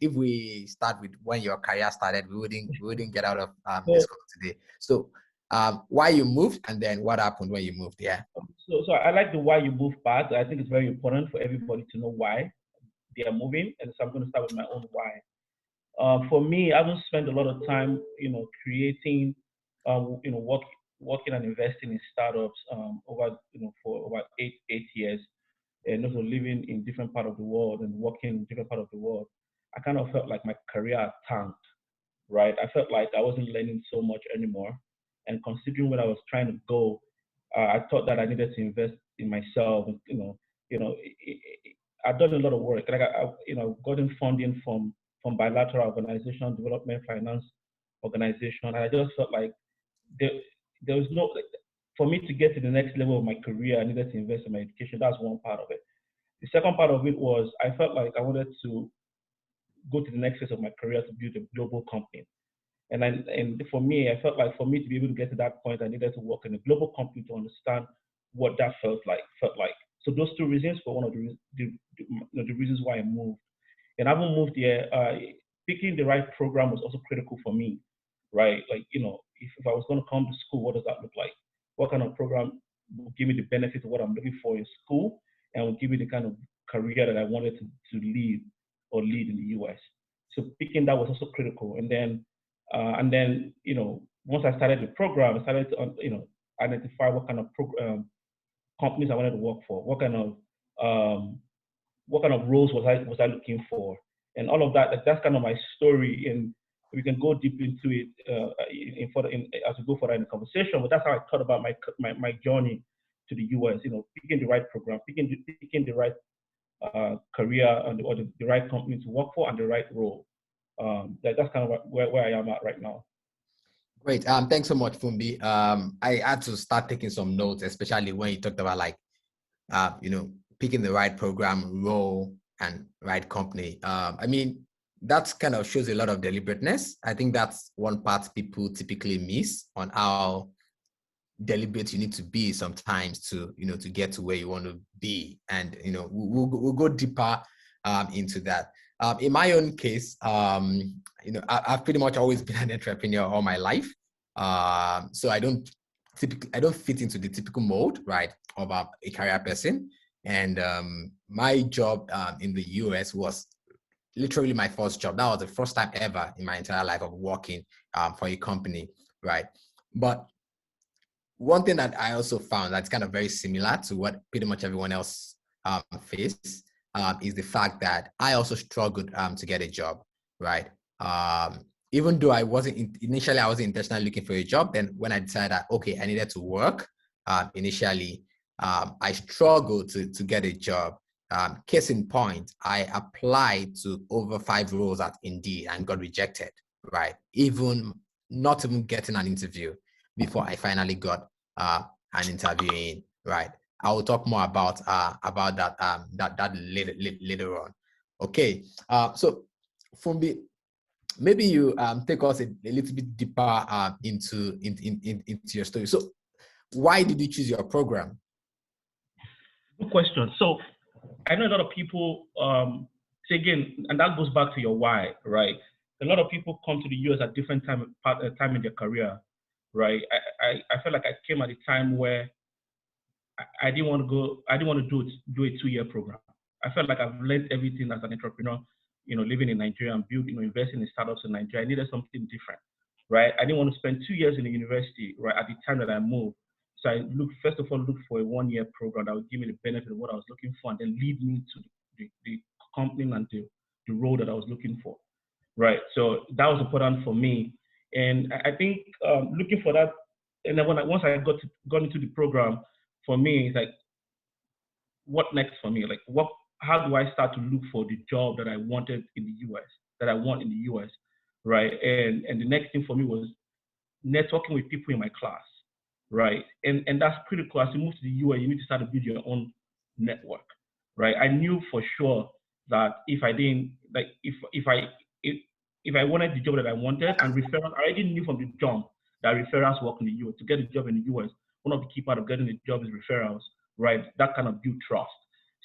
if we start with when your career started, we wouldn't get out of So, this call today. So why you moved, and then what happened when you moved? Yeah. so I like the why you move part. I think it's very important for everybody to know why they are moving, and so I'm going to start with my own why. For me, I haven't spent a lot of time, creating, working and investing in startups over, for about eight years, and also living in different part of the world and working in different part of the world. I kind of felt like my career had tanked, right? I felt like I wasn't learning so much anymore, and considering where I was trying to go, I thought that I needed to invest in myself. I've done a lot of work. Like gotten funding from bilateral organization, development finance organization, and I just felt like there there was no like, for me to get to the next level of my career, I needed to invest in my education. That's one part of it. The second part of it was I felt like I wanted to go to the next phase of my career to build a global company. And for me, I felt like for me to be able to get to that point, I needed to work in a global company to understand what that felt like. So those two reasons were one of the reasons why I moved. And having moved here, picking the right program was also critical for me, right? Like, if I was going to come to school, what does that look like? What kind of program will give me the benefit of what I'm looking for in school and will give me the kind of career that I wanted to lead in the US. So picking that was also critical. And then, once I started the program, I started to, identify what kind of companies I wanted to work for, what kind of roles was I looking for, and all of that. That's kind of my story, and we can go deep into it as we go further in the conversation. But that's how I thought about my journey to the US. Picking the right program, picking the right career, or the right company to work for, and the right role. That's kind of where I am at right now. Great. Thanks so much, Fumbi. I had to start taking some notes, especially when you talked about picking the right program, role, and right company. I mean, that kind of shows a lot of deliberateness. I think that's one part people typically miss on how deliberate you need to be sometimes to get to where you want to be. And we'll go deeper into that. In my own case, I've pretty much always been an entrepreneur all my life. So I don't fit into the typical mold, right, of a career person. And my job in the US was literally my first job. That was the first time ever in my entire life of working for a company, right? But one thing that I also found that's kind of very similar to what pretty much everyone else faces is the fact that I also struggled to get a job, right? Even though initially I wasn't intentionally looking for a job, then when I decided that, okay, I needed to work, initially, I struggled to get a job. Case in point, I applied to over 5 roles at Indeed and got rejected, right? Not even getting an interview before I finally got an interview in, right? I will talk more about that later on. Okay, so Fumbi, maybe you take us a little bit deeper into your story. So, why did you choose your program? Good question. So, I know a lot of people say again, and that goes back to your why, right? A lot of people come to the US at different time in their career, right? I felt like I came at a time where I didn't want to do a 2-year program. I felt like I've learned everything as an entrepreneur, living in Nigeria and investing in startups in Nigeria. I needed something different, right? I didn't want to spend 2 years in the university, right, at the time that I moved. So I first of all looked for a 1-year program that would give me the benefit of what I was looking for and then lead me to the company and the role that I was looking for, right? So that was important for me. And I think looking for that, and then once I got into the program, for me, it's like, what next for me? Like, how do I start to look for the job that I wanted in the US, that I want in the US, right? And the next thing for me was networking with people in my class, right? And that's critical. As you move to the US, you need to start to build your own network, right? I knew for sure that if I didn't, like, if I wanted the job that I wanted, and referrals, I already knew from the jump that referrals work in the US. To get a job in the US, one of the key part of getting a job is referrals, right? That kind of build trust.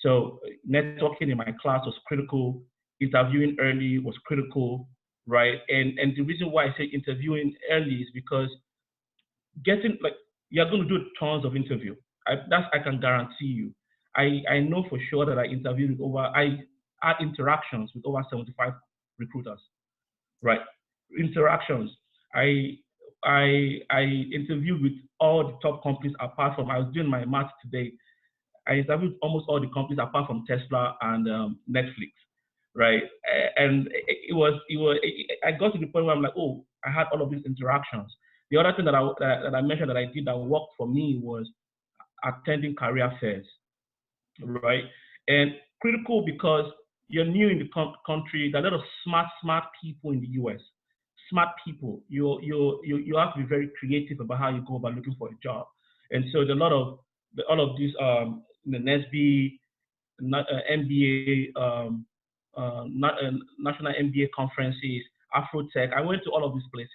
So networking in my class was critical. interviewing early was critical, right? And the reason why I say interviewing early is because getting like you're going to do tons of interview. I can guarantee you. I know for sure that I had interactions with over 75 recruiters, right? Interactions. I I interviewed with all the top companies apart from I was doing my math today. I interviewed almost all the companies apart from Tesla and Netflix, right? And I got to the point where I'm like, oh, I had all of these interactions. The other thing that I mentioned that I did that worked for me was attending career fairs, right? And critical because you're new in the country. There are a lot of smart people in the US. Smart people. You have to be very creative about how you go about looking for a job. And so there's a lot of all of these the NSB, MBA, national MBA conferences, Afrotech. I went to all of these places,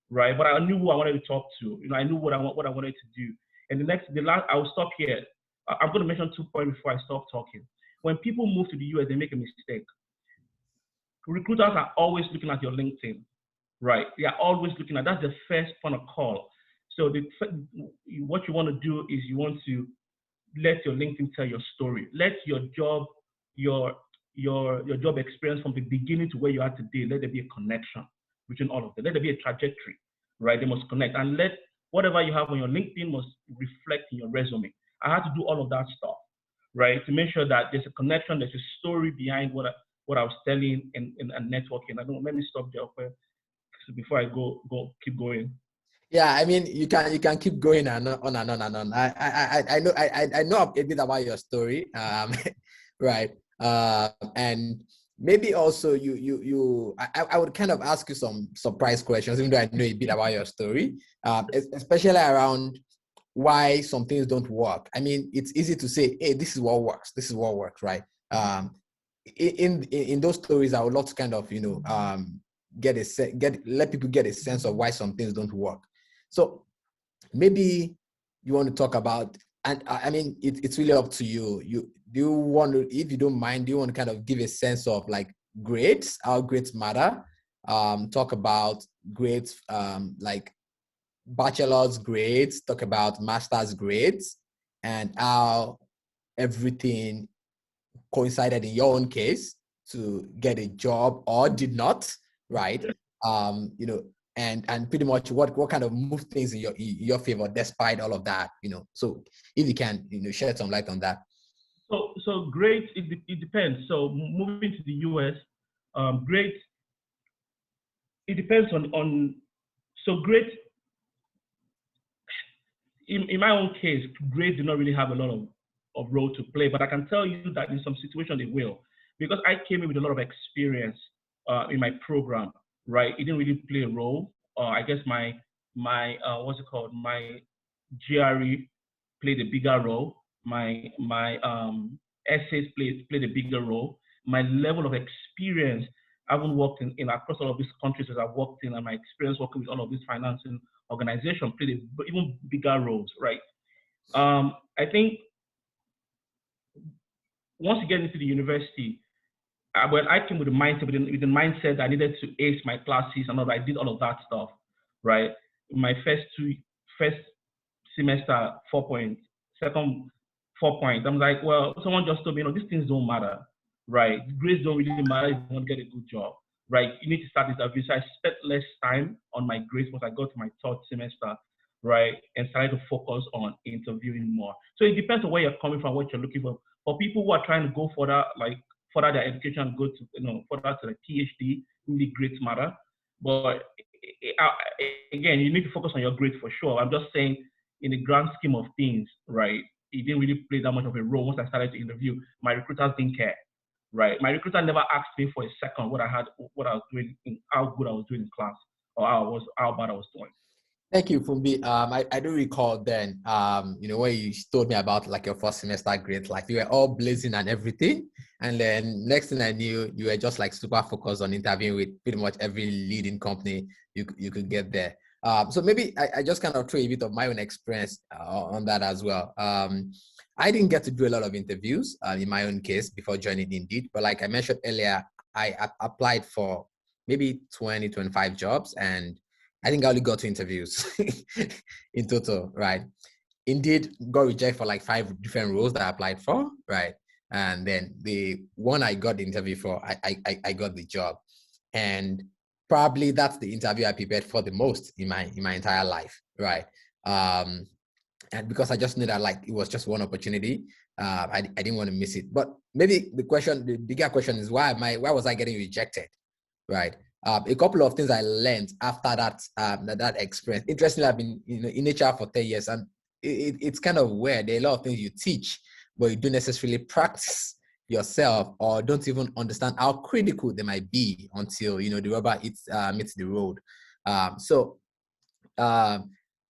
right? But I knew who I wanted to talk to. I knew what I wanted to do. And the last, I will stop here. I'm going to mention 2 points before I stop talking. When people move to the US, they make a mistake. Recruiters are always looking at your LinkedIn, right? They are always looking at, that's the first point of call. So what you want to do is you want to let your LinkedIn tell your story. Let your job, your job experience from the beginning to where you are today, let there be a connection between all of them. Let there be a trajectory, right? They must connect. And let whatever you have on your LinkedIn must reflect in your resume. I had to do all of that stuff, right? To make sure that there's a connection, there's a story behind what I was telling and networking. Let me stop there before I keep going. Yeah, I mean, you can keep going and on and on and on. I know a bit about your story, right? And maybe also I would kind of ask you some surprise questions, even though I know a bit about your story, especially around why some things don't work. I mean, it's easy to say, hey, this is what works. This is what works, right? In those stories, I would love to kind of let people get a sense of why some things don't work. So maybe you want to talk about, and I mean, it's really up to you. Do you want to, if you don't mind, do you want to kind of give a sense of like grades, how grades matter? Talk about grades, like bachelor's grades, talk about master's grades, and how everything coincided in your own case to get a job or did not, right? And pretty much what kind of moved things in your favor despite all of that, So if you can, shed some light on that. So grades, it depends. So moving to the US, grades, it depends on so grades. In my own case, grades do not really have a lot of role to play, but I can tell you that in some situations they will, because I came in with a lot of experience in my program, right? It didn't really play a role. I guess my what's it called? My GRE played a bigger role. My essays played a bigger role. My level of experience, I haven't worked in across all of these countries as I've worked in, and my experience working with all of these financing organizations played even bigger roles, right? I think once you get into the university, when I came with the mindset that I needed to ace my classes and all that, I did all of that stuff, right? My first semester, 4 points, second 4 points. I'm like, well, someone just told me, these things don't matter, right? Grades don't really matter if you want to get a good job, right? You need to start interview. So I spent less time on my grades once I got to my third semester, right? And started to focus on interviewing more. So it depends on where you're coming from, what you're looking for. For people who are trying to go further their education and go to, further to the PhD, really grades matter. But again, you need to focus on your grades for sure. I'm just saying, in the grand scheme of things, right, it didn't really play that much of a role. Once I started to interview, my recruiters didn't care, right? My recruiter never asked me for a second what I was doing, how good I was doing in class, or how bad I was doing. Thank you, Fumbi. I do recall then, when you told me about like your first semester grades, like you were all blazing and everything. And then next thing I knew, you were just like super focused on interviewing with pretty much every leading company you could get there. So maybe I just kind of throw a bit of my own experience on that as well. I didn't get to do a lot of interviews in my own case before joining Indeed, but like I mentioned earlier, I applied for maybe 20, 25 jobs, and I think I only got 2 interviews in total, right? Indeed, got rejected for like 5 different roles that I applied for, right? And then the one I got the interview for, I got the job. And probably that's the interview I prepared for the most in my entire life, right? And because I just knew that like it was just one opportunity, I didn't want to miss it. But maybe the bigger question is why was I getting rejected, right? A couple of things I learned after that experience. Interestingly, I've been in HR for 10 years, and it's kind of weird. There are a lot of things you teach, but you don't necessarily practice yourself, or don't even understand how critical they might be until the rubber meets the road. So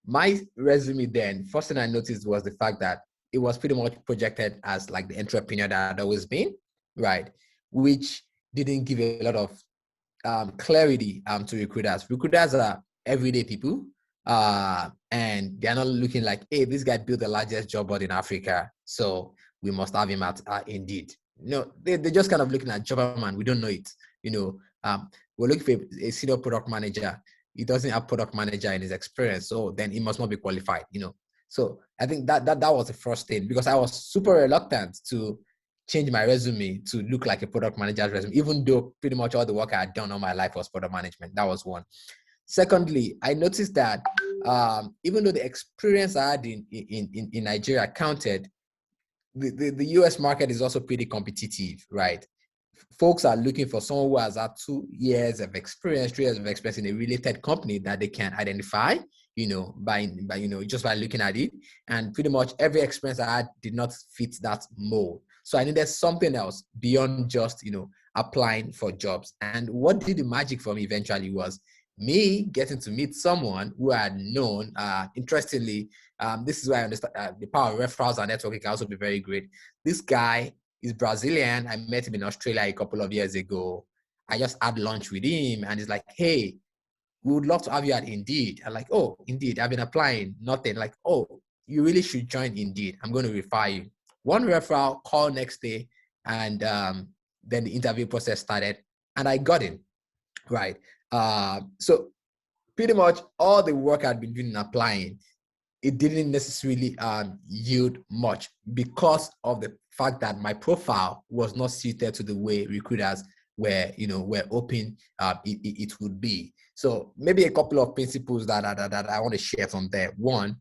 my resume then, first thing I noticed was the fact that it was pretty much projected as like the entrepreneur that I'd always been, right? Which didn't give a lot of clarity to recruiters. Recruiters are everyday people, and they're not looking like, hey, this guy built the largest job board in Africa, so we must have him at Indeed. They're just kind of looking at Jobberman. We don't know it. We're looking for a senior product manager. He doesn't have product manager in his experience, so then he must not be qualified. So I think that was the first thing, because I was super reluctant to change my resume to look like a product manager's resume, even though pretty much all the work I had done all my life was product management. That was one. Secondly, I noticed that even though the experience I had in Nigeria counted, the US market is also pretty competitive, right? Folks are looking for someone who has had 2 years of experience, 3 years of experience in a related company that they can identify, by just by looking at it. And pretty much every experience I had did not fit that mold. So I needed something else beyond just, applying for jobs. And what did the magic for me eventually was me getting to meet someone who I had known. Interestingly, this is why I understand the power of referrals and networking can also be very great. This guy is Brazilian. I met him in Australia a couple of years ago. I just had lunch with him, and he's like, hey, we would love to have you at Indeed. I'm like, oh, Indeed, I've been applying, nothing. Like, oh, you really should join Indeed. I'm going to refer you. One referral, call next day, and then the interview process started, and I got in, right? So pretty much all the work I'd been doing in applying, it didn't necessarily yield much because of the fact that my profile was not suited to the way recruiters were hoping it would be. So maybe a couple of principles that I want to share from there. One,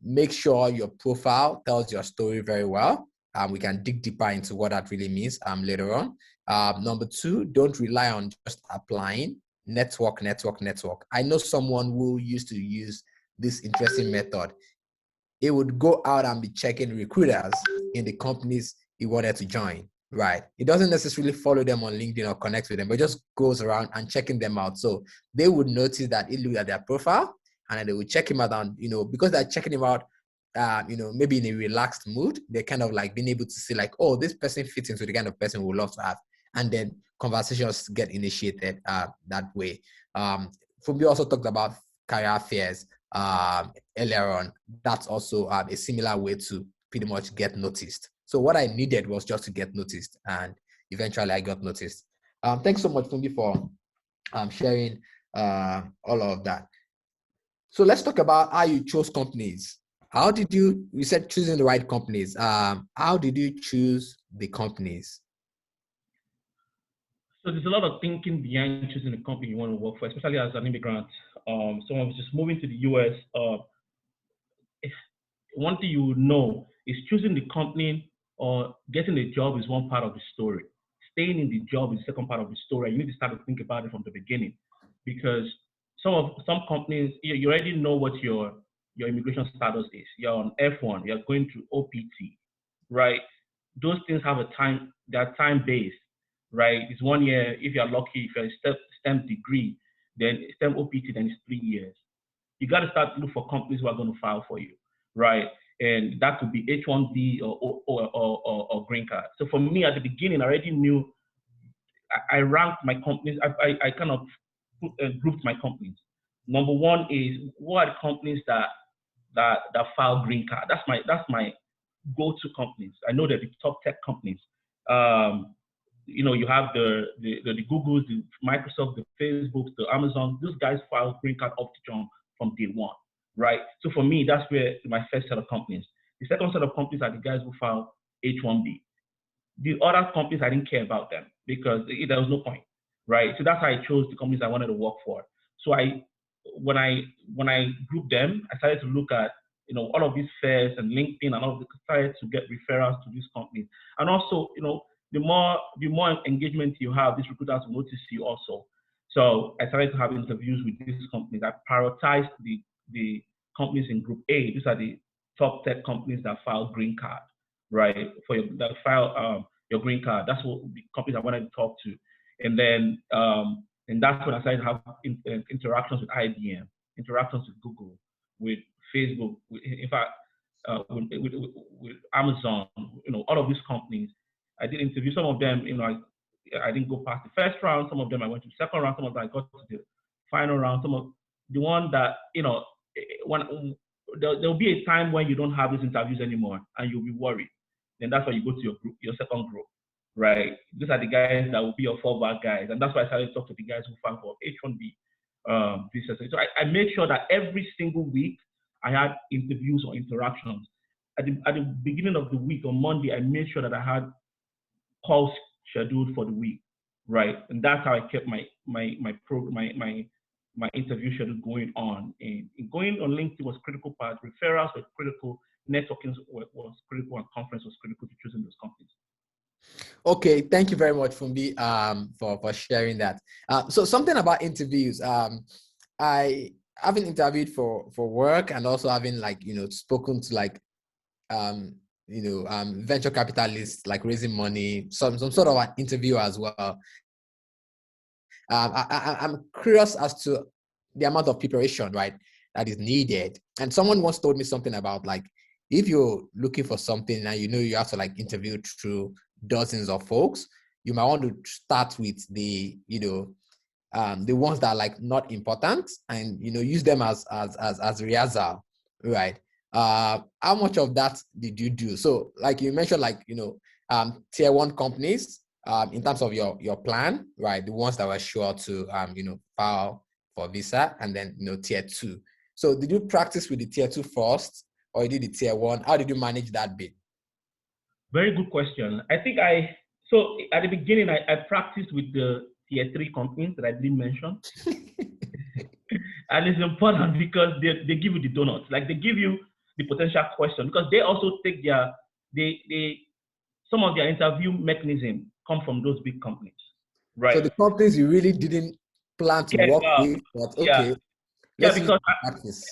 make sure your profile tells your story very well. We can dig deeper into what that really means later on. Number 2, don't rely on just applying. Network. I know someone who used to use this interesting method. He would go out and be checking recruiters in the companies he wanted to join, right? He doesn't necessarily follow them on LinkedIn or connect with them, but just goes around and checking them out. So they would notice that he looked at their profile, and then they would check him out, and because they're checking him out, maybe in a relaxed mood, they're kind of like being able to see like, oh, this person fits into the kind of person we would love to have. And then conversations get initiated that way. Fumbi also talked about career fairs earlier on. That's also a similar way to pretty much get noticed. So what I needed was just to get noticed, and eventually I got noticed. Thanks so much, Fumbi, for sharing all of that. So let's talk about how you chose companies. How did you said choosing the right companies. How did you choose the companies? So there's a lot of thinking behind choosing the company you want to work for, especially as an immigrant. Someone who's just moving to the US. One thing you would know is choosing the company or getting a job is one part of the story. Staying in the job is the second part of the story. You need to start to think about it from the beginning, because some companies, you already know what your immigration status is. You're on F1, you're going through OPT, right? Those things have a time, they're time based, right? It's 1 year. If you're lucky, if you're a STEM degree, then STEM OPT, then it's 3 years. You got to start to look for companies who are going to file for you, right? And that could be H1B or green card. So for me, at the beginning, I already knew. I ranked my companies. I kind of grouped my companies. Number 1 is, what are the companies that file green card? That's my go-to companies. I know they're the top tech companies. you have the Googles, the Microsoft, the Facebook, the Amazon. Those guys file green card up to jump from day one, right? So for me, that's where my first set of companies. The second set of companies are the guys who file H-1B. The other companies, I didn't care about them because there was no point, right? So that's how I chose the companies I wanted to work for. So when I grouped them, I started to look at all of these fairs and LinkedIn and all of the started to get referrals to these companies. And also, the more engagement you have, these recruiters will notice you also. So I started to have interviews with these companies. I prioritized the companies in Group A. These are the top tech companies that file green card, right? That file your green card. That's what the companies I wanted to talk to. And then and that's when I started to have interactions with IBM, interactions with Google, with Facebook, in fact, with Amazon, all of these companies. I did interview some of them. I didn't go past the first round. Some of them I went to the second round. Some of them I got to the final round. Some of the one that when there'll be a time when you don't have these interviews anymore, and you'll be worried. Then that's why you go to your group, your second group, right? These are the guys that will be your fallback guys, and that's why I started to talk to the guys who file for H-1B visa. So I made sure that every single week I had interviews or interactions. At the beginning of the week on Monday, I made sure that I had calls scheduled for the week, right? And that's how I kept my interview schedule going on. And going on LinkedIn was critical part. Referrals were critical. Networking was critical, and conference was critical to choosing those companies. Okay, thank you very much, Fumbi, for sharing that. So something about interviews. I haven't interviewed for work, and also having spoken to venture capitalists, like raising money, some sort of an interview as well. I'm curious as to the amount of preparation, right, that is needed. And someone once told me something about if you're looking for something and you have to interview through dozens of folks, you might want to start with the ones that are not important, and use them as rehearsal, right? How much of that did you do? So you mentioned tier 1 companies in terms of your plan, right? The ones that were sure to file for visa, and then tier 2. So did you practice with the tier 2 first, or you did the tier 1? How did you manage that bit? Very good question. I think so at the beginning I practiced with the tier 3 companies that I didn't mention. And it's important because they give you the donuts. They give you the potential question, because they also take some of their interview mechanism come from those big companies, right? So the companies you really didn't plan to work with, but okay, let's use practice.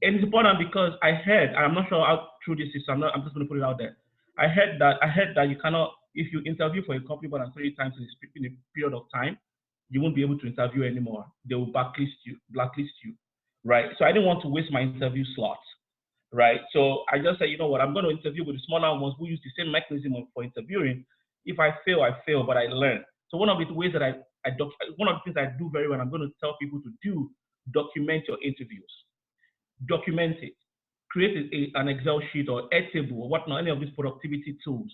And it's important because I heard, I'm not sure how true this is, I'm just going to put it out there. I heard that you cannot, if you interview for a company more than 3 times in a period of time, you won't be able to interview anymore. They will blacklist you, right? So I didn't want to waste my interview slots, right? So I just said, you know what, I'm going to interview with the smaller ones who use the same mechanism for interviewing. If I fail, I fail, but I learn. So one of the ways that one of the things I do very well, I'm going to tell people to do, document your interviews. Document it. Create an Excel sheet or Airtable or whatnot, any of these productivity tools.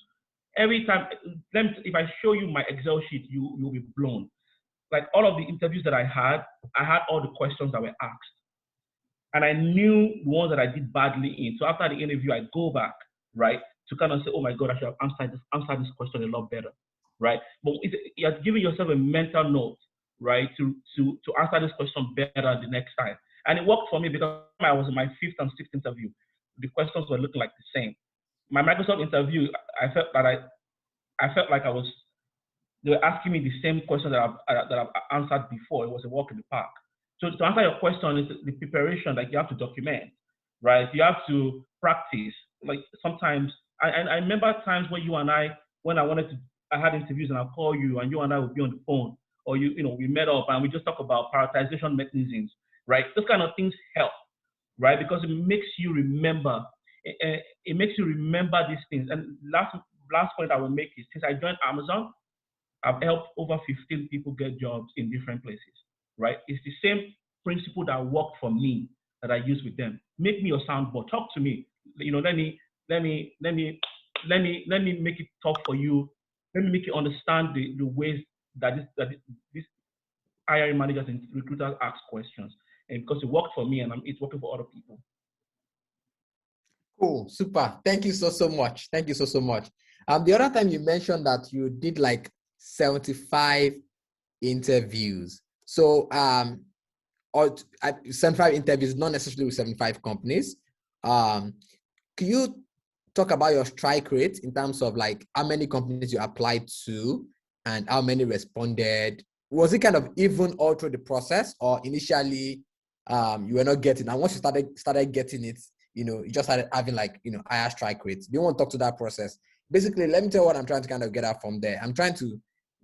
Every time, if I show you my Excel sheet, you'll be blown. All of the interviews that I had all the questions that were asked. And I knew the ones that I did badly in. So after the interview, I go back, right, to kind of say, oh my God, I should have answered this question a lot better, right? But you're giving yourself a mental note, right, to answer this question better the next time. And it worked for me because I was in my 5th and 6th interview. The questions were looking like the same. My Microsoft interview, I felt like they were asking me the same question that I've answered before. It was a walk in the park. So to answer your question, is the preparation, you have to document, right? You have to practice. Sometimes, I remember times when you and I had interviews and I'll call you and you and I would be on the phone, or we met up and we just talk about prioritization mechanisms, right? Those kind of things help, right? Because it makes you remember. It makes you remember these things. And last point I will make is, since I joined Amazon, I've helped over 15 people get jobs in different places, right? It's the same principle that worked for me that I use with them. Make me your soundboard. Talk to me. Let me make it tough for you let me make you understand the ways that this hiring managers and recruiters ask questions. And because it worked for me and it's working for other people. Cool, super. Thank you so much. Thank you so much. The other time you mentioned that you did like 75 interviews. So or 75 interviews, not necessarily with 75 companies. Can you talk about your strike rate in terms of like how many companies you applied to and how many responded? Was it kind of even all through the process, or initially you were not getting, and once you started getting it, you just started having like higher strike rates? Do you want to talk to that process? Basically, let me tell you what I'm trying to kind of get out from there. I'm trying to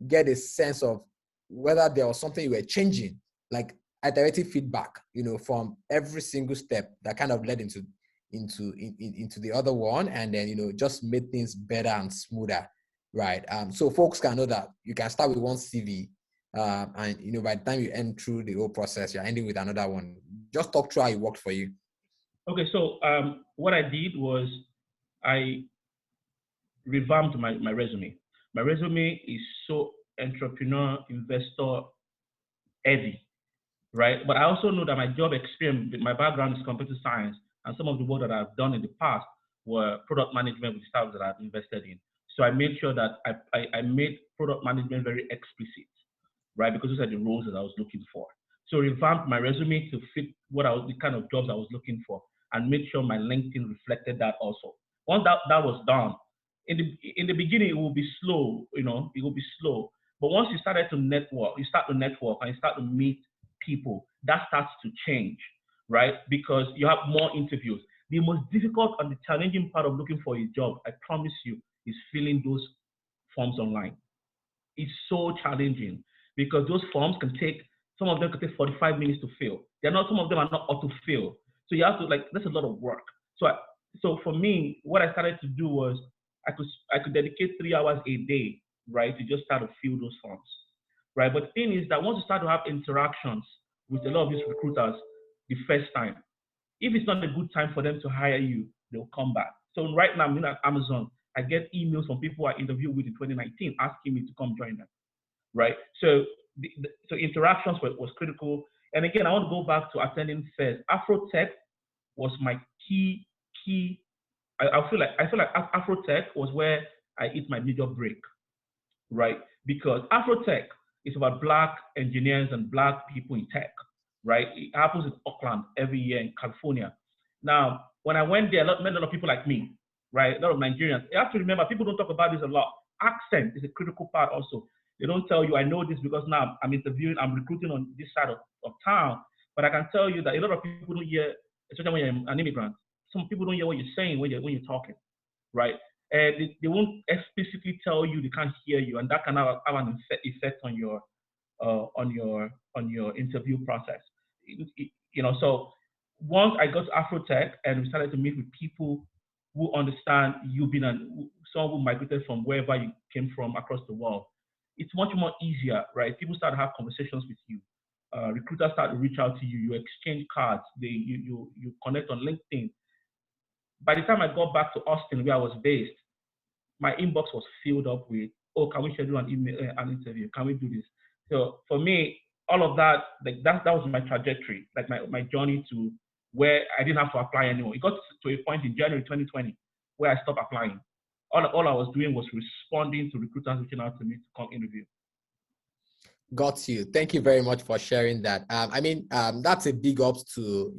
get a sense of whether there was something you were changing, like iterative feedback, from every single step that kind of led into the other one, and then just made things better and smoother, right? So folks can know that you can start with one CV, and by the time you end through the whole process, you're ending with another one. Just talk through how it worked for you. Okay, so what I did was I revamped my resume. My resume is so entrepreneur, investor heavy, right? But I also know that my job experience, my background is computer science, and some of the work that I've done in the past were product management with startups that I've invested in. So I made sure that I made product management very explicit, right? Because those are the roles that I was looking for. So revamped my resume to fit the kind of jobs I was looking for, and made sure my LinkedIn reflected that also. Once that was done, in the beginning it will be slow, it will be slow. But once you start to network and you start to meet people, that starts to change, right? Because you have more interviews. The most difficult and the challenging part of looking for a job, I promise you, is filling those forms online. It's so challenging because those forms some of them can take 45 minutes to fill. Some of them are not auto fill. So you have to that's a lot of work. So for me, what I started to do was I could dedicate 3 hours a day, right, to just start to fill those forms, right? But the thing is that once you start to have interactions with a lot of these recruiters the first time, if it's not a good time for them to hire you, they'll come back. So right now, I'm at Amazon. I get emails from people I interviewed with in 2019 asking me to come join them, right? So so interactions was critical. And again, I want to go back to attending fairs. Afrotech was my key. I feel like Afrotech was where I hit my major break, right? Because Afrotech is about Black engineers and Black people in tech, right? It happens in Oakland every year in California. Now, when I went there, I met a lot of people like me, right? A lot of Nigerians. You have to remember, people don't talk about this a lot. Accent is a critical part also. They don't tell you, I know this because now I'm recruiting on this side of town. But I can tell you that a lot of people don't hear, especially when you're an immigrant, some people don't hear what you're saying when you're talking, right? They won't explicitly tell you, they can't hear you, and that can have an effect on your interview process. So once I got to Afrotech and we started to meet with people who understand someone who migrated from wherever you came from across the world, it's much more easier, right? People start to have conversations with you. Recruiters start to reach out to you. You exchange cards. You connect on LinkedIn. By the time I got back to Austin, where I was based, my inbox was filled up with, oh, can we schedule an interview? Can we do this? So for me, all of that, that was my trajectory, like my journey to where I didn't have to apply anymore. It got to a point in January 2020 where I stopped applying. All I was doing was responding to recruiters reaching out to me to come interview. Got you. Thank you very much for sharing that. That's a big ups to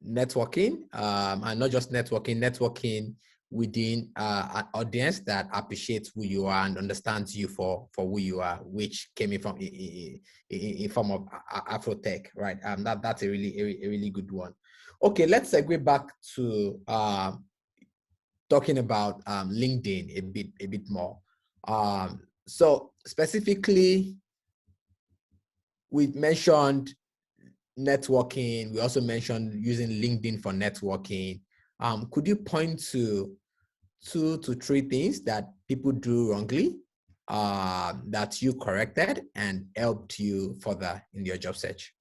networking, and not just networking within an audience that appreciates who you are and understands you for who you are, which came in from in form of Afrotech, right? That's a really good one. Okay, let's segue back to talking about LinkedIn a bit more. So specifically, we mentioned networking. We also mentioned using LinkedIn for networking. Could you point to 2 to 3 things that people do wrongly that you corrected and helped you further in your job search?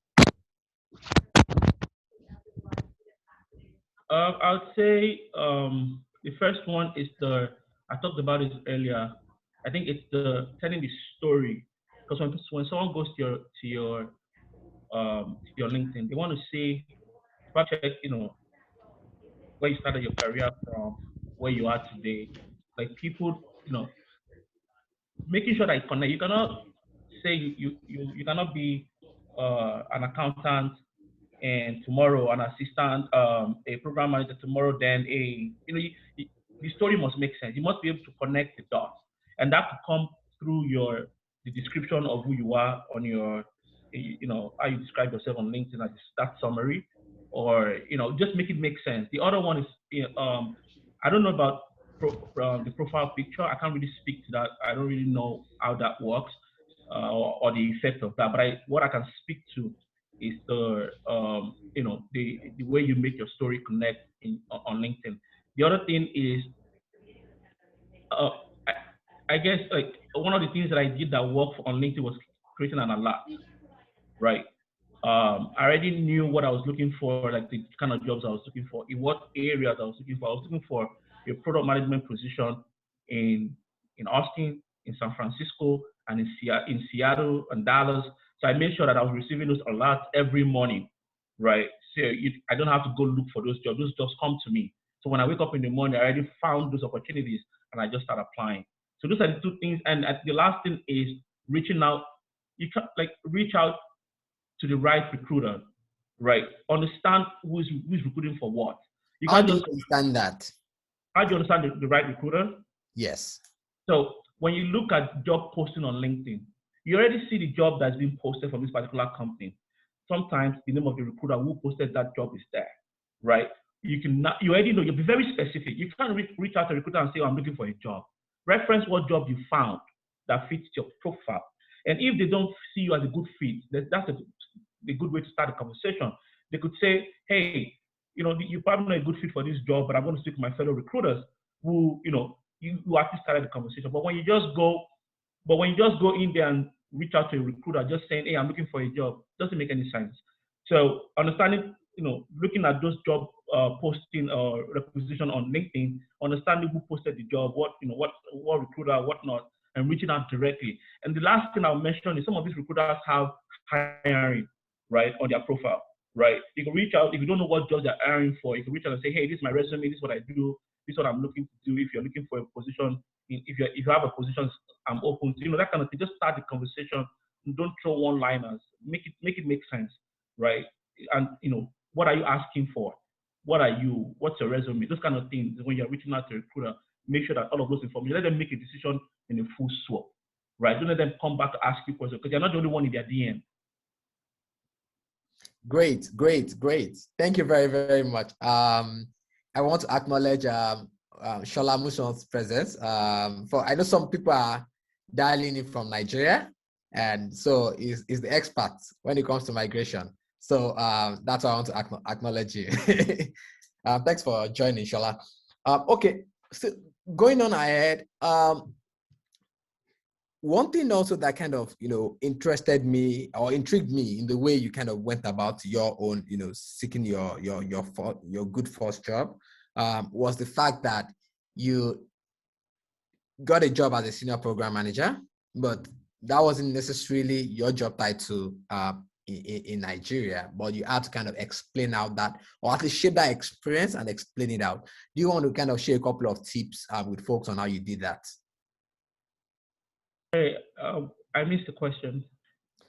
I would say the first one is the I talked about it earlier. I think it's the telling the story. Because when someone goes to your LinkedIn, they want to see, check, where you started your career from, where you are today. Like people, making sure that you connect. You cannot say you cannot be an accountant and tomorrow an assistant, a program manager tomorrow, then the story must make sense. You must be able to connect the dots, and that could come through the description of who you are on your, how you describe yourself on LinkedIn as that summary, or just make it make sense. The other one is, I don't know about the profile picture. I can't really speak to that. I don't really know how that works, or the effect of that. But what I can speak to is the way you make your story connect on LinkedIn. The other thing is, uh, I, I guess, like, one of the things that I did that worked on LinkedIn was creating an alert, right? I already knew what I was looking for, like the kind of jobs I was looking for, in what areas I was looking for. I was looking for a product management position in Austin, in San Francisco, and in Seattle and Dallas. So I made sure that I was receiving those alerts every morning, right? So I don't have to go look for those jobs. Those jobs come to me. So when I wake up in the morning, I already found those opportunities and I just start applying. So those are the two things. And the last thing is reaching out. You can reach out to the right recruiter, right? Understand who's recruiting for what. You How can't do you just understand that? How do you understand the right recruiter? Yes. So when you look at job posting on LinkedIn, you already see the job that's been posted from this particular company. Sometimes the name of the recruiter who posted that job is there, right? You already know, you'll be very specific. You can't reach out to a recruiter and say, oh, I'm looking for a job. Reference what job you found that fits your profile. And if they don't see you as a good fit, that's a good way to start a conversation. They could say, hey, you're probably not a good fit for this job, but I'm going to speak to my fellow recruiters who, you actually started the conversation. But when you just go in there and reach out to a recruiter just saying, hey, I'm looking for a job, doesn't make any sense. So understanding, looking at those job posting or requisition on LinkedIn, understanding who posted the job, what recruiter, whatnot, and reaching out directly. And the last thing I'll mention is some of these recruiters have hiring, right, on their profile, right? You can reach out if you don't know what jobs they're hiring for. You can reach out and say, hey, this is my resume, this is what I do, this is what I'm looking to do. If you're looking for a position, if you have a position, I'm open to, that kind of thing. Just start the conversation. Don't throw one-liners. Make it make sense, right? And what are you asking for? What are you? What's your resume? Those kind of things. When you're reaching out to a recruiter, make sure that all of those information, let them make a decision in a full swap, right? Don't let them come back to ask you questions because you're not the only one in their DM. Great. Thank you very, very much. I want to acknowledge Shola Muson's presence. I know some people are dialing in from Nigeria, and so is the expert when it comes to migration. So that's why I want to acknowledge you. Thanks for joining, Shola. Okay, so going on ahead, one thing also that kind of, interested me or intrigued me in the way you kind of went about your own, seeking your good first job, was the fact that you got a job as a senior program manager, but that wasn't necessarily your job title in Nigeria, but you had to kind of explain out that, or at least share that experience and explain it out. Do you want to kind of share a couple of tips with folks on how you did that? Hey, I missed the question.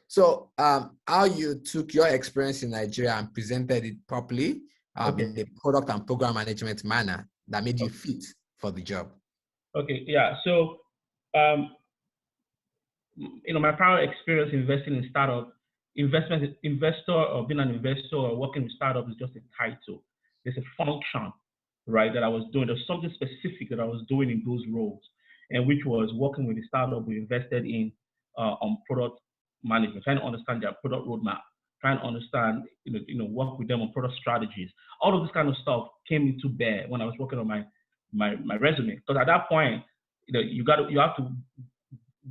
So how you took your experience in Nigeria and presented it properly in a product and program management manner that made you fit for the job. Okay, yeah. So, my prior experience investing in startup, investor or being an investor or working with startup is just a title. There's a function, right, that I was doing. There's something specific that I was doing in those roles, and which was working with the startup we invested in on product management, trying to understand their product roadmap, trying to understand, work with them on product strategies. All of this kind of stuff came into bear when I was working on my resume. Because at that point, you have to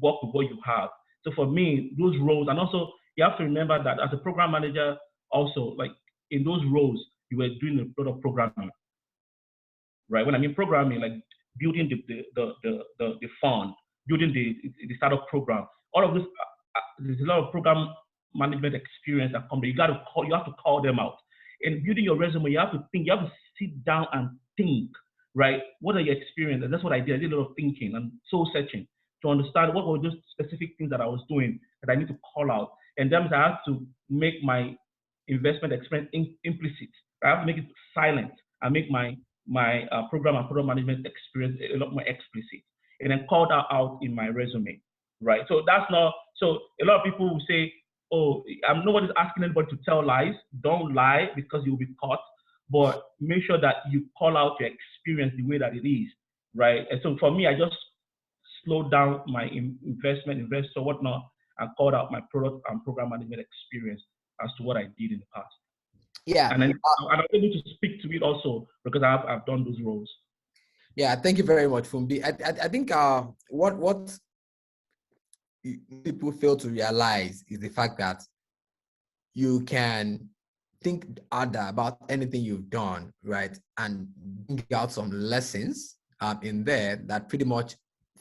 work with what you have. So for me, those roles, and also you have to remember that as a program manager, also like in those roles, you were doing a lot of programming, right? When I mean programming, like building the fund, building the startup program. All of this, there's a lot of program management experience that comes. You have to call them out. And building your resume, you have to think, you have to sit down and think, right? What are your experiences? That's what I did. I did a lot of thinking and soul searching to understand what were those specific things that I was doing that I need to call out. And then I have to make my investment experience implicit. I have to make it silent and make my program and product management experience a lot more explicit, and then call that out in my resume, right? So that's not, so a lot of people will say, oh, nobody's asking anybody to tell lies. Don't lie because you'll be caught, but make sure that you call out your experience the way that it is, right? And so for me, I just slowed down my investor, whatnot, and called out my product and program management experience as to what I did in the past. Yeah. And then I'm able to speak to it also because I've done those roles. Yeah, thank you very much, Fumbi. I think what people fail to realize is the fact that you can think harder about anything you've done, right? And bring out some lessons in there that pretty much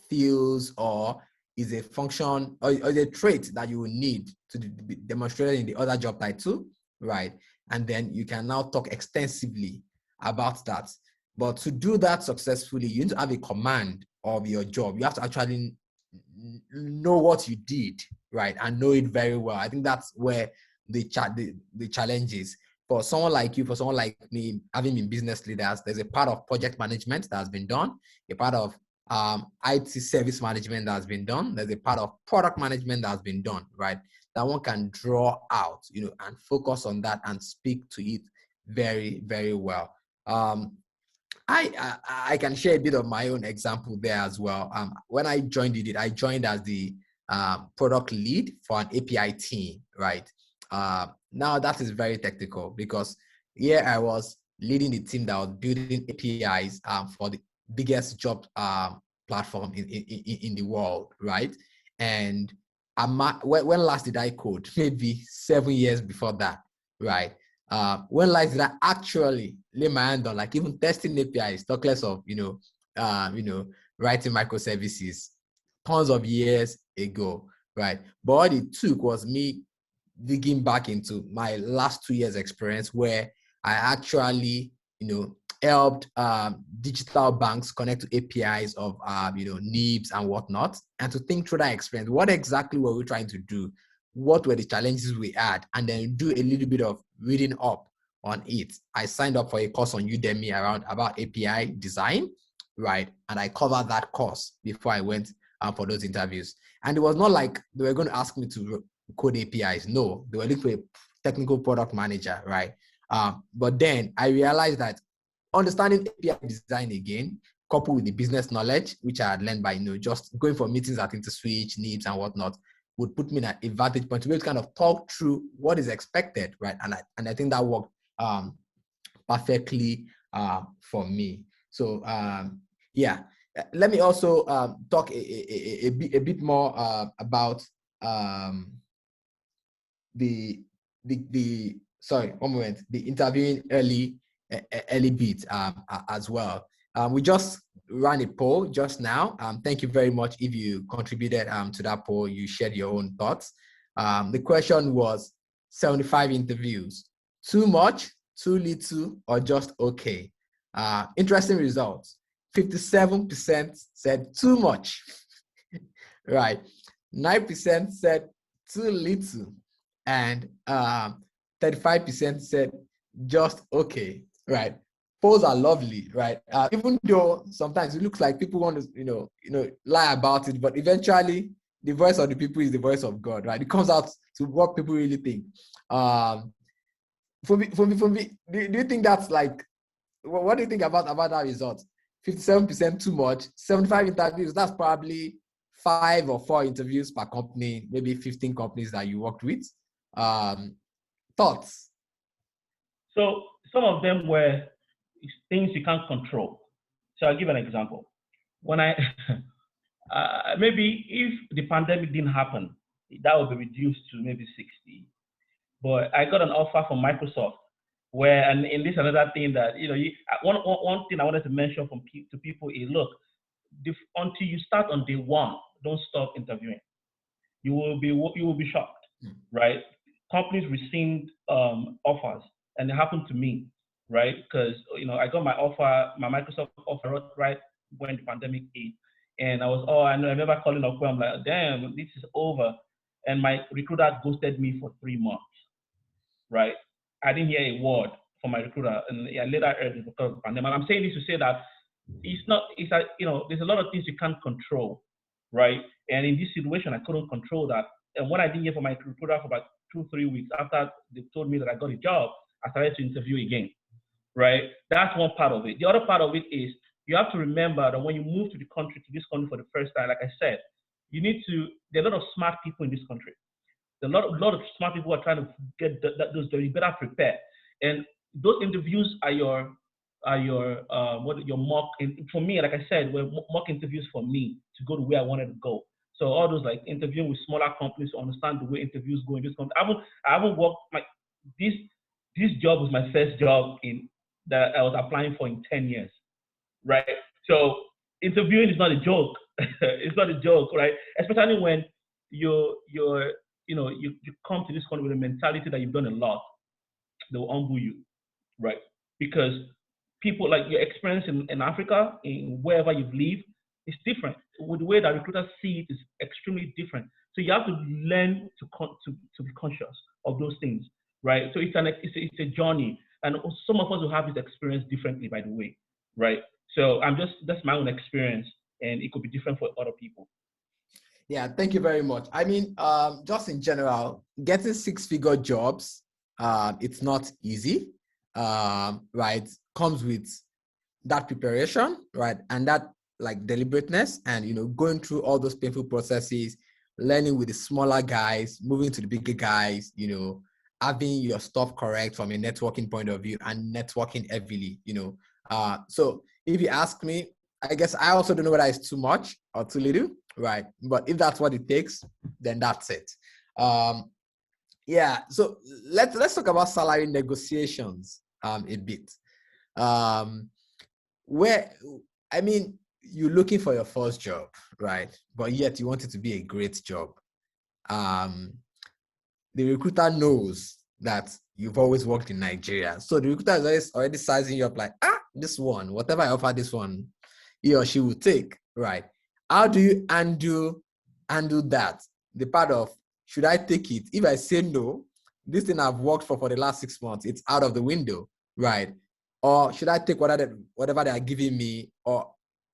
feels or is a function or is a trait that you will need to be demonstrated in the other job title, right? And then you can now talk extensively about that. But to do that successfully, you need to have a command of your job. You have to actually know what you did, right? And know it very well. I think that's where the challenge is. For someone like you, for someone like me, having been business leaders, there's a part of project management that has been done, a part of IT service management that has been done. There's a part of product management that has been done, right? That one can draw out, and focus on that and speak to it very, very well. I can share a bit of my own example there as well. When I joined it, I joined as the product lead for an API team, right? Now that is very technical because here I was leading the team that was building APIs for the biggest job platform in the world, right? And when last did I code? Maybe 7 years before that, right? When last did I actually lay my hand on like even testing APIs, talk less of writing microservices, tons of years ago, right? But what it took was me digging back into my last 2 years experience where I actually helped digital banks connect to APIs of NIBs and whatnot, and to think through that experience. What exactly were we trying to do? What were the challenges we had? And then do a little bit of reading up on it. I signed up for a course on Udemy about API design, right? And I covered that course before I went for those interviews. And it was not like they were going to ask me to code APIs. No, they were looking for a technical product manager, right? But then I realized that understanding API design again, coupled with the business knowledge, which I had learned by just going for meetings at InterSwitch, NIBs and whatnot, would put me at a vantage point to be able to kind of talk through what is expected, right? And I think that worked perfectly for me. So yeah, let me also talk a bit more about the sorry, one moment, the interviewing early bit as well. We just ran a poll just now. Thank you very much if you contributed to that poll. You shared your own thoughts. The question was 75 interviews. Too much, too little, or just okay? Interesting results. 57% said too much, right? 9% said too little, and 35% said just okay, right? Polls are lovely, right? Even though sometimes it looks like people want to, lie about it, but eventually the voice of the people is the voice of God, right? It comes out to what people really think. For me, do you think that's like, what do you think about that result? 57% too much, 75 interviews, that's probably 5 or 4 interviews per company, maybe 15 companies that you worked with. Thoughts? So some of them were things you can't control. So I'll give an example. When I, maybe if the pandemic didn't happen, that would be reduced to maybe 60. But I got an offer from Microsoft where, and in this another thing that, one thing I wanted to mention to people is, look, until you start on day one, don't stop interviewing. You will be shocked, right? Companies rescind offers, and it happened to me, right? Because I got my offer, my Microsoft offer right when the pandemic hit, and I was I remember calling up. I'm like, damn, this is over, and my recruiter ghosted me for 3 months, right? I didn't hear a word from my recruiter, and I later heard it because of the pandemic. I'm saying this to say that there's a lot of things you can't control, right? And in this situation, I couldn't control that. And when I didn't hear from my recruiter for about 2-3 weeks after they told me that I got a job, I started to interview again, right? That's one part of it. The other part of it is you have to remember that when you move to this country for the first time, like I said, there are a lot of smart people in this country. There are a lot of smart people who are trying to get those jobs. You better prepare. And those interviews are your mock. For me, like I said, were mock interviews for me to go to where I wanted to go. So all those like interviewing with smaller companies to understand the way interviews go in this country. I haven't worked this job was my first job that I was applying for in 10 years, right? So interviewing is not a joke. It's not a joke, right? Especially when you come to this country with a mentality that you've done a lot. They will humble you, right? Because people like your experience in Africa, in wherever you've lived, is different. With the way that recruiters see it is extremely different. So you have to learn to be conscious of those things, right? So it's a journey, and some of us will have this experience differently, by the way, right? So that's my own experience, and it could be different for other people. Yeah, thank you very much. I mean, just in general, getting 6-figure jobs, it's not easy, right? Comes with that preparation, right? And that like deliberateness and, going through all those painful processes, learning with the smaller guys, moving to the bigger guys, having your stuff correct from a networking point of view and networking heavily, So if you ask me, I guess I also don't know whether it's too much or too little, right? But if that's what it takes, then that's it. Yeah. So let's talk about salary negotiations a bit. You're looking for your first job, right? But yet you want it to be a great job. The recruiter knows that you've always worked in Nigeria. So the recruiter is already sizing you up like, this one, whatever I offer this one, he or she will take, right? How do you undo that? The part of, should I take it? If I say no, this thing I've worked for the last 6 months, it's out of the window, right? Or should I take whatever they are giving me?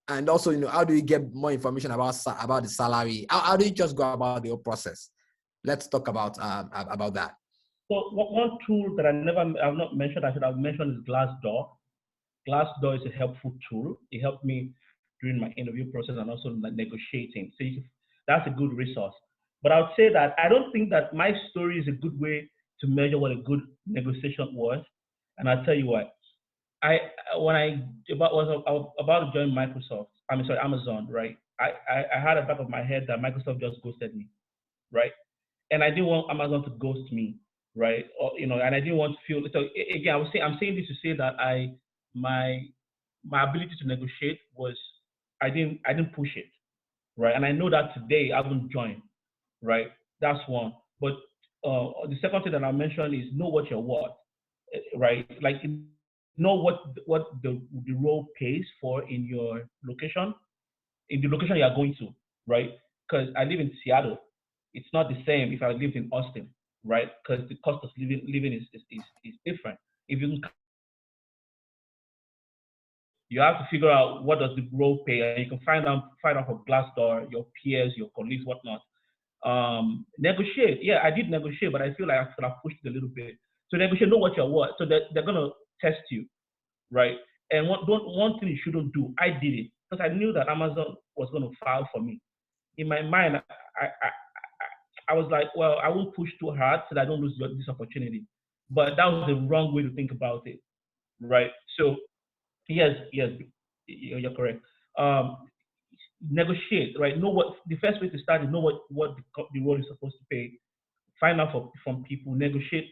And also, how do you get more information about the salary? How do you just go about the whole process? Let's talk about that. So one tool that I've not mentioned, I should have mentioned is Glassdoor. Glassdoor is a helpful tool. It helped me during my interview process and also negotiating. So that's a good resource. But I would say that I don't think that my story is a good way to measure what a good negotiation was. And I'll tell you what. When I was about to join Amazon, right? I had at the back of my head that Microsoft just ghosted me, right? And I didn't want Amazon to ghost me, right? And I didn't want to feel. So again, I'm saying this to say that my ability to negotiate was I didn't push it, right? And I know that today I haven't joined, right? That's one. But the second thing that I mentioned is know what you're worth, right? Like know what the role pays for in your location, in the location you are going to, right? Because I live in Seattle. It's not the same if I lived in Austin, right? Because the cost of living is different. If you have to figure out what does the role pay, and you can find out from Glassdoor, your peers, your colleagues, whatnot. Negotiate. Yeah, I did negotiate, but I feel like I could have pushed it a little bit. So negotiate, know what you're worth. So they're gonna test you, right? And one thing you shouldn't do, I did it because I knew that Amazon was gonna file for me. In my mind, I was like, well, I won't push too hard so that I don't lose this opportunity. But that was the wrong way to think about it, right? So yes, you're correct. Negotiate, right? Know what the first way to start is know what the role is supposed to pay. Find out from people, negotiate,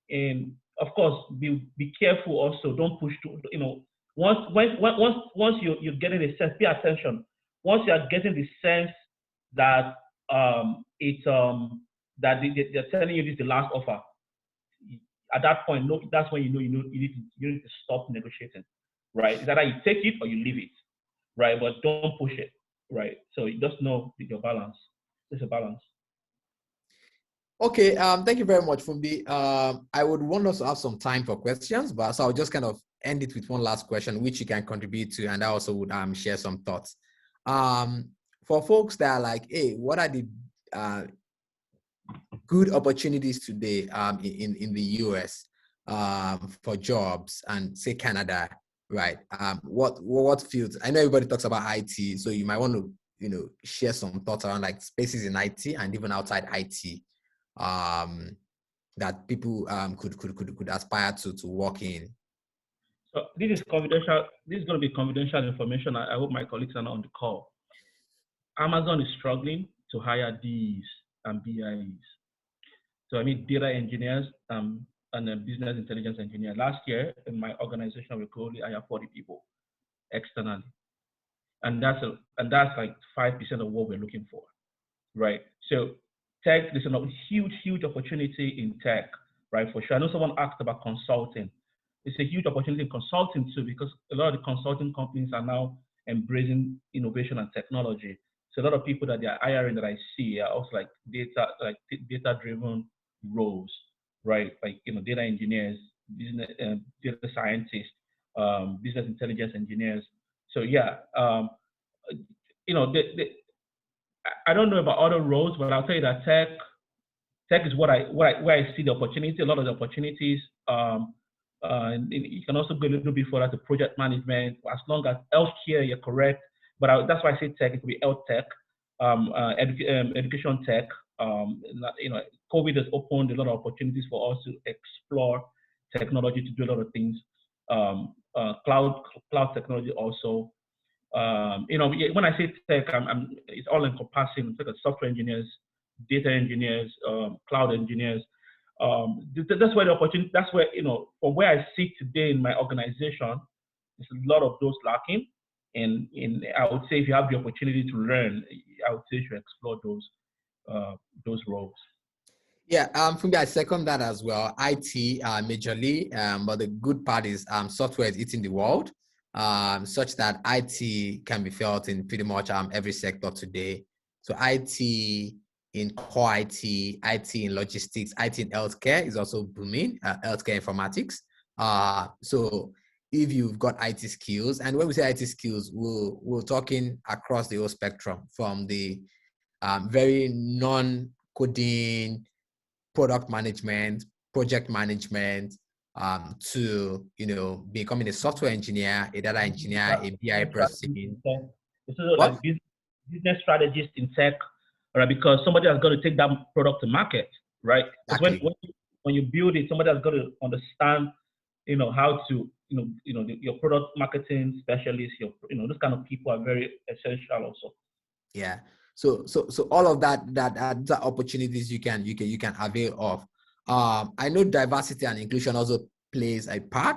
and of course be careful also. Don't push too, Once you're getting a sense, pay attention. Once you are getting the sense that they're telling you this is the last offer, at that point, no, that's when you need to stop negotiating, right? It's either you take it or you leave it, right? But don't push it, right? So you just know your balance. There's a balance. Okay, thank you very much, Fumbi. I would want us to have some time for questions, but so I'll just kind of end it with one last question, which you can contribute to, and I also would share some thoughts. For folks that are like, hey, what are the good opportunities today in the US for jobs and say Canada, right? What fields? I know everybody talks about IT, so you might want to share some thoughts around like spaces in IT and even outside IT. That people could aspire to work in. So this is confidential. This is going to be confidential information. I hope my colleagues are not on the call. Amazon is struggling to hire Ds and BIs. So I mean data engineers and a business intelligence engineer. Last year in my organization, we could only hire 40 people externally, and that's like 5% of what we're looking for, right? So tech, there's a huge opportunity in tech, right? For sure. I know someone asked about consulting. It's a huge opportunity in consulting too, because a lot of the consulting companies are now embracing innovation and technology. So a lot of people that they are hiring that I see are also like data-driven roles, right? Like data engineers, business data scientists, business intelligence engineers. So yeah, I don't know about other roles, but I'll tell you that tech is where I see the opportunity. A lot of the opportunities. And you can also go a little bit further to project management, as long as healthcare, you're correct. But that's why I say tech. It could be health tech, education tech. COVID has opened a lot of opportunities for us to explore technology to do a lot of things. Cloud technology also. When I say tech, it's all encompassing. It's like software engineers, data engineers, cloud engineers. That's where the opportunity. That's where from where I sit today in my organization, there's a lot of those lacking. And I would say if you have the opportunity to learn, I would say you should explore those roles. Yeah, Fumbi, I second that as well. IT majorly, but the good part is software is eating the world, such that IT can be felt in pretty much every sector today. So IT in core IT in logistics, IT in healthcare is also booming, healthcare informatics. So if you've got IT skills, and when we say IT skills, we're talking across the whole spectrum, from the very non-coding, product management, project management, to becoming a software engineer, a data engineer, a BI person. This is like business strategist in tech, right? Because somebody has got to take that product to market, right? Because Exactly. when you build it, somebody has got to understand, how to, your product marketing specialists, those kind of people are very essential also. Yeah. So all of that opportunities you can avail of. I know diversity and inclusion also plays a part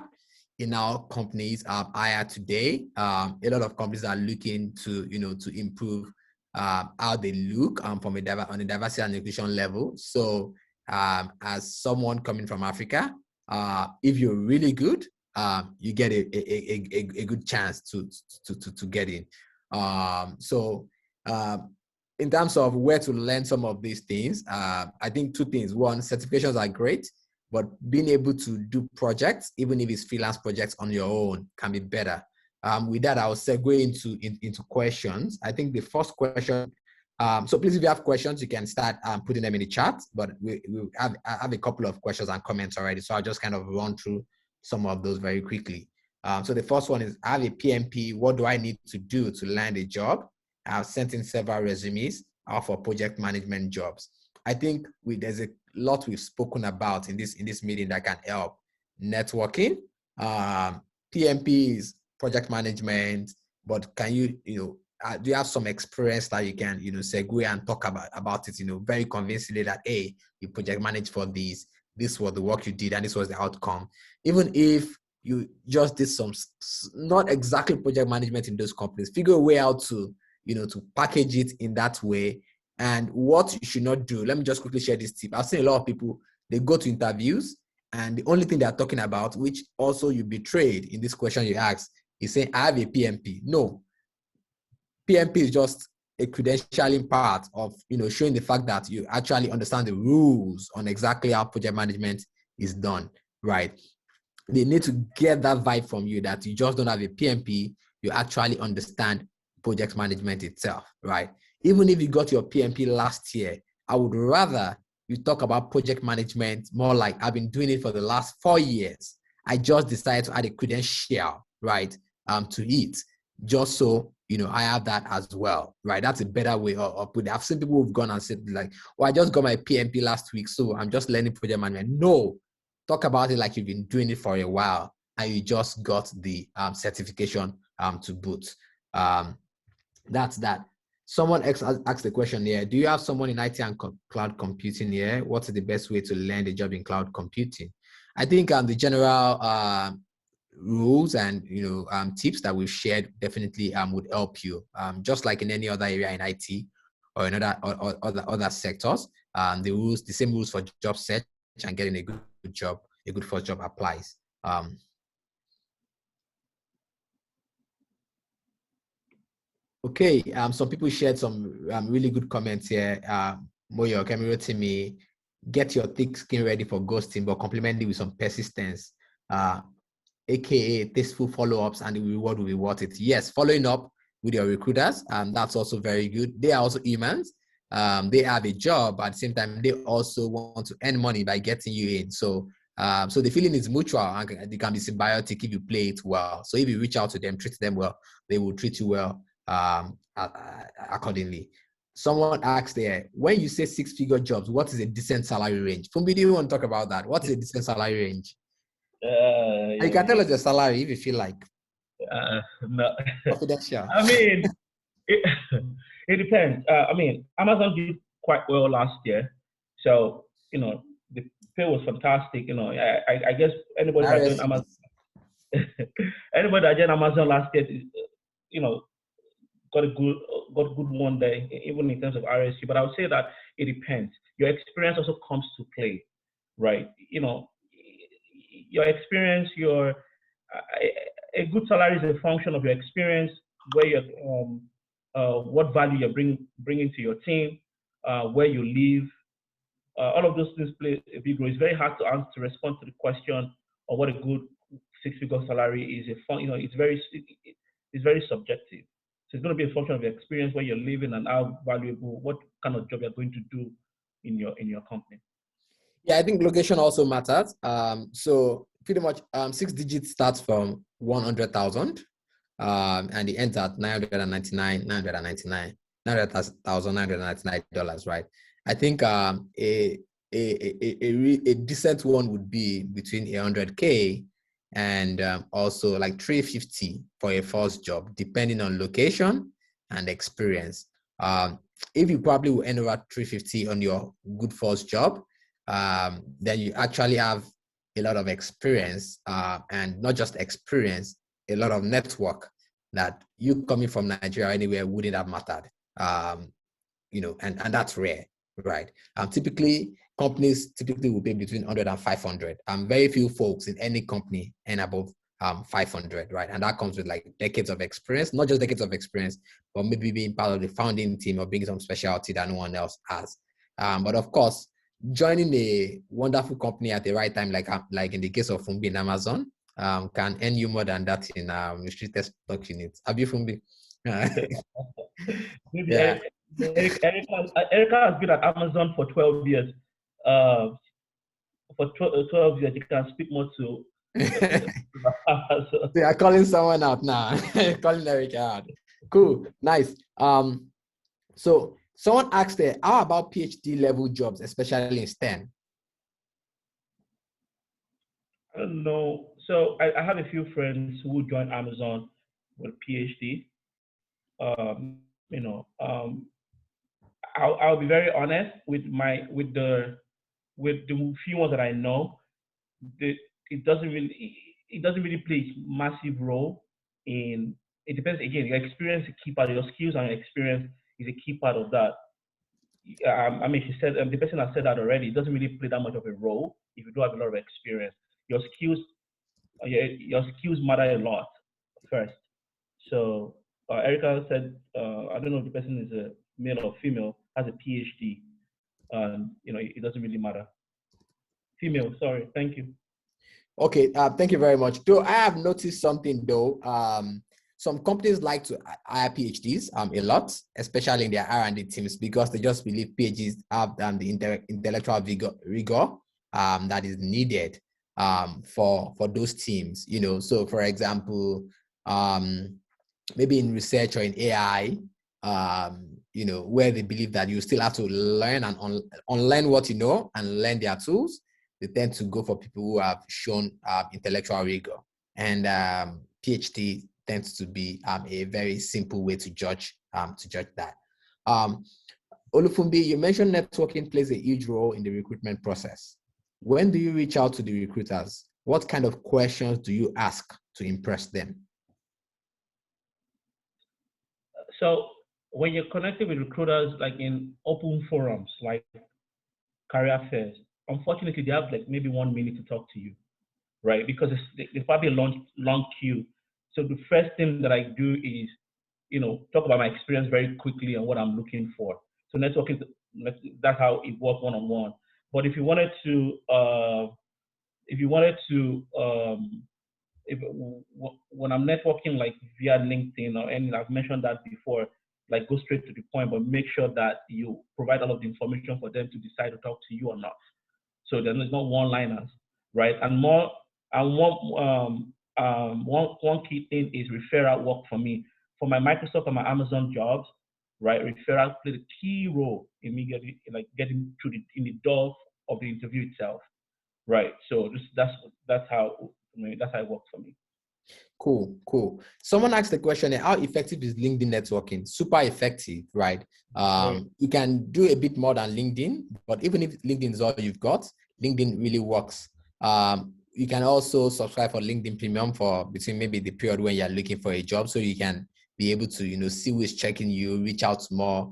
in our companies hire today. A lot of companies are looking to to improve how they look on a diversity and inclusion level. So as someone coming from Africa, if you're really good, you get a good chance to get in. In terms of where to learn some of these things, I think two things. One, certifications are great, but being able to do projects, even if it's freelance projects on your own, can be better. With that, I'll segue into questions. I think the first question, so please, if you have questions, you can start putting them in the chat, but we have a couple of questions and comments already, so I'll just kind of run through some of those very quickly. So the first one is, I have a PMP, what do I need to do to land a job? I've sent in several resumes for project management jobs. I think there's a lot we've spoken about in this meeting that can help. Networking, PMP is project management, but can you do you have some experience that you can segue and talk about it very convincingly, that hey, you project managed for this was the work you did and this was the outcome, even if you just did some, not exactly project management in those companies. Figure a way out to, to package it in that way. And what you should not do, let me just quickly share this tip. I've seen a lot of people, they go to interviews and the only thing they're talking about, which also you betrayed in this question you asked, is saying, I have a PMP. No, PMP is just a credentialing part of, showing the fact that you actually understand the rules on exactly how project management is done, right? They need to get that vibe from you that you just don't have a PMP, you actually understand project management itself, right? Even if you got your PMP last year, I would rather you talk about project management more like I've been doing it for the last 4 years. I just decided to add a credential, right, to it, just so, I have that as well, right? That's a better way of putting it. I've seen people who've gone and said like, oh, I just got my PMP last week, so I'm just learning project management. No, talk about it like you've been doing it for a while and you just got the certification to boot. That's that. Someone asked the question here, do you have someone in IT and cloud computing here? What's the best way to land a job in cloud computing? I think the general rules and tips that we've shared definitely would help you. Just like in any other area in IT or in other sectors, the same rules for job search and getting a good job, a good first job applies. Okay, some people shared some really good comments here. Moyo, Kemiro Timmy, get your thick skin ready for ghosting, but complement it with some persistence, aka tasteful follow-ups, and the reward will be worth it. Yes, following up with your recruiters, that's also very good. They are also humans. They have a job, but at the same time, they also want to earn money by getting you in. So the feeling is mutual and they can be symbiotic if you play it well. So if you reach out to them, treat them well, they will treat you well accordingly. Someone asked there, when you say 6-figure jobs, what is a decent salary range? Fumbi, do you want to talk about that? What's a decent salary range? You can tell us your salary if you feel like. No. Confidential. I mean, it depends. I mean, Amazon did quite well last year. So, the pay was fantastic. I guess anybody that joined Amazon, anybody that joined Amazon last year, got a good one there, even in terms of RSU. But I would say that it depends. Your experience also comes to play, right? Your experience, a good salary is a function of your experience, where you're, what value you're bringing to your team, where you live. All of those things play a big role. It's very hard to respond to the question of what a good 6-figure salary is. It's very subjective. So it's going to be a function of your experience, where you're living, and how valuable, what kind of job you're going to do in your company. Yeah, I think location also matters. So pretty much 6 digits starts from 100,000, and it ends at $999, right? I think a decent one would be between 100K and also like 350 for a first job, depending on location and experience. If you probably will end over 350 on your good first job, then you actually have a lot of experience, and not just experience, a lot of network that you coming from Nigeria anywhere wouldn't have mattered. And that's rare, right? Typically, companies will pay between 100 and 500. Very few folks in any company and above 500, right? And that comes with like decades of experience, not just decades of experience, but maybe being part of the founding team or being some specialty that no one else has. But of course, joining a wonderful company at the right time, like in the case of Fumbi and Amazon, can earn you more than that in restricted stock units. Have you, Fumbi? Yeah. Erica has been at Amazon for 12 years. For 12 years, you can speak more to. They are calling someone out now. Calling Erica out. Cool, nice. So someone asked there, how about PhD level jobs, especially in STEM? I don't know. So I have a few friends who joined Amazon with PhD. I'll be very honest with the few ones that I know. It doesn't really. it doesn't really play a massive role in. It depends again. Your experience is a key part. Your skills and your experience is a key part of that. I mean, she said the person has said that already. It doesn't really play that much of a role if you don't have a lot of experience. Your your skills matter a lot first. So Erica said, I don't know if the person is a male or female, has a PhD. You know, it doesn't really matter. Female, sorry, thank you. Okay, thank you very much. Though I have noticed something though, some companies like to hire PhDs a lot, especially in their R&D teams, because they just believe PhDs have the intellectual rigor that is needed for those teams. You know, so for example, maybe in research or in AI, you know, where they believe that you still have to learn and unlearn what you know and learn their tools, they tend to go for people who have shown intellectual rigor. And PhD tends to be a very simple way to judge that. Olufunbi, you mentioned networking plays a huge role in the recruitment process. When do you reach out to the recruiters? What kind of questions do you ask to impress them? So when you're connected with recruiters, like in open forums, like career fairs, unfortunately, they have like maybe 1 minute to talk to you, right? Because there's probably a long queue. So the first thing that I do is, you know, talk about my experience very quickly and what I'm looking for. So networking, that's how it works one-on-one. But if you wanted to, when I'm networking like via LinkedIn or any, I've mentioned that before, like go straight to the point, but make sure that you provide all of the information for them to decide to talk to you or not. So there's not one-liners, right? And one key thing is referral work for me. For my Microsoft and my Amazon jobs, right? Referral played a key role in me getting through in the door of the interview itself, right? So that's how it works for me. Cool. Someone asked the question, how effective is LinkedIn networking? Super effective, right? You can do a bit more than LinkedIn, but even if LinkedIn is all you've got, LinkedIn really works. You can also subscribe for LinkedIn Premium for between maybe the period when you're looking for a job, so you can be able to, you know, see who is checking you, reach out to more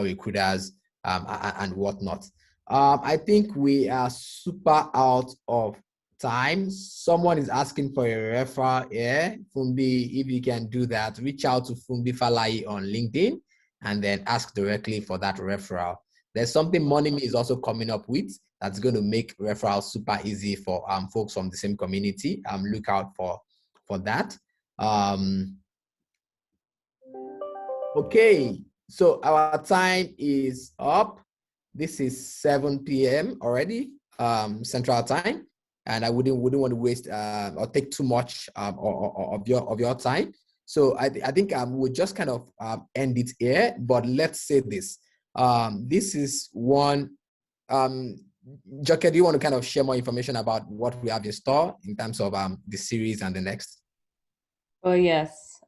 recruiters and whatnot. I think we are super out of time. Someone is asking for a referral here. Fumbi, if you can do that, reach out to Fumbi Falayi on LinkedIn and then ask directly for that referral. There's something Money is also coming up with that's going to make referrals super easy for folks from the same community. Look out for that. Okay, so our time is up. This is 7 p.m. already, Central Time. And I wouldn't want to waste or take too much of your time. So I think we'll just kind of end it here. But let's say this. This is one. Joke, do you want to kind of share more information about what we have in store in terms of the series and the next? Oh yes.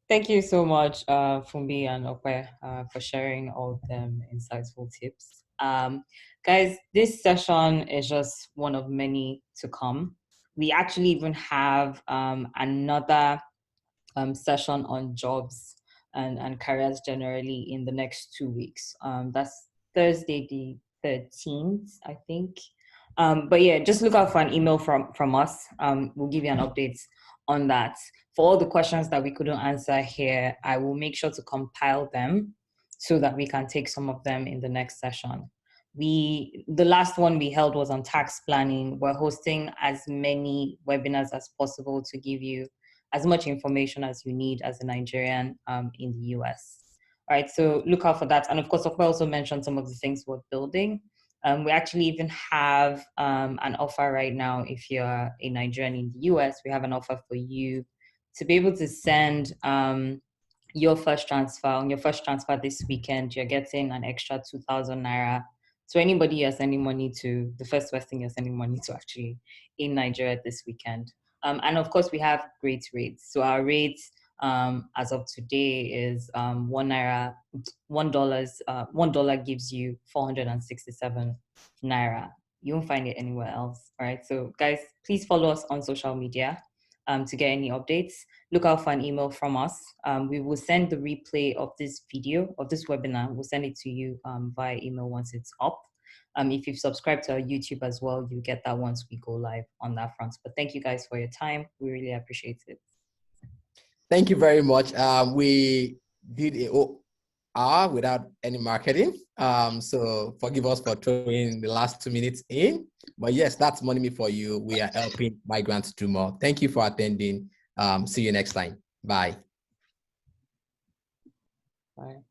Thank you so much, Fumbi and Ope, for sharing all them insightful tips. Guys, this session is just one of many to come. We actually even have another session on jobs and careers generally in the next 2 weeks. That's Thursday the 13th, I think. But yeah, just look out for an email from us. We'll give you an update on that. For all the questions that we couldn't answer here, I will make sure to compile them so that we can take some of them in the next session. The last one we held was on tax planning. We're hosting as many webinars as possible to give you as much information as you need as a Nigerian in the US. All right, so look out for that. And of course, Ope also mentioned some of the things we're building. We actually even have an offer right now. If you're a Nigerian in the US, we have an offer for you to be able to send your first transfer. On your first transfer this weekend, you're getting an extra 2,000 Naira. So anybody you're sending money to, the first person you're sending money to actually in Nigeria this weekend. And of course, we have great rates. So our rates as of today is $1 gives you 467 Naira You won't find it anywhere else. All right. So guys, please follow us on social media to get any updates. Look out for an email from us. We will send the replay of this video, of this webinar. We'll send it to you via email once it's up. If you've subscribed to our YouTube as well, you get that once we go live on that front. But thank you guys for your time. We really appreciate it. Thank you very much. We did a hour without any marketing. So forgive us for throwing the last 2 minutes in. But yes, that's Money Me for You. We are helping migrants do more. Thank you for attending. See you next time. Bye. Bye.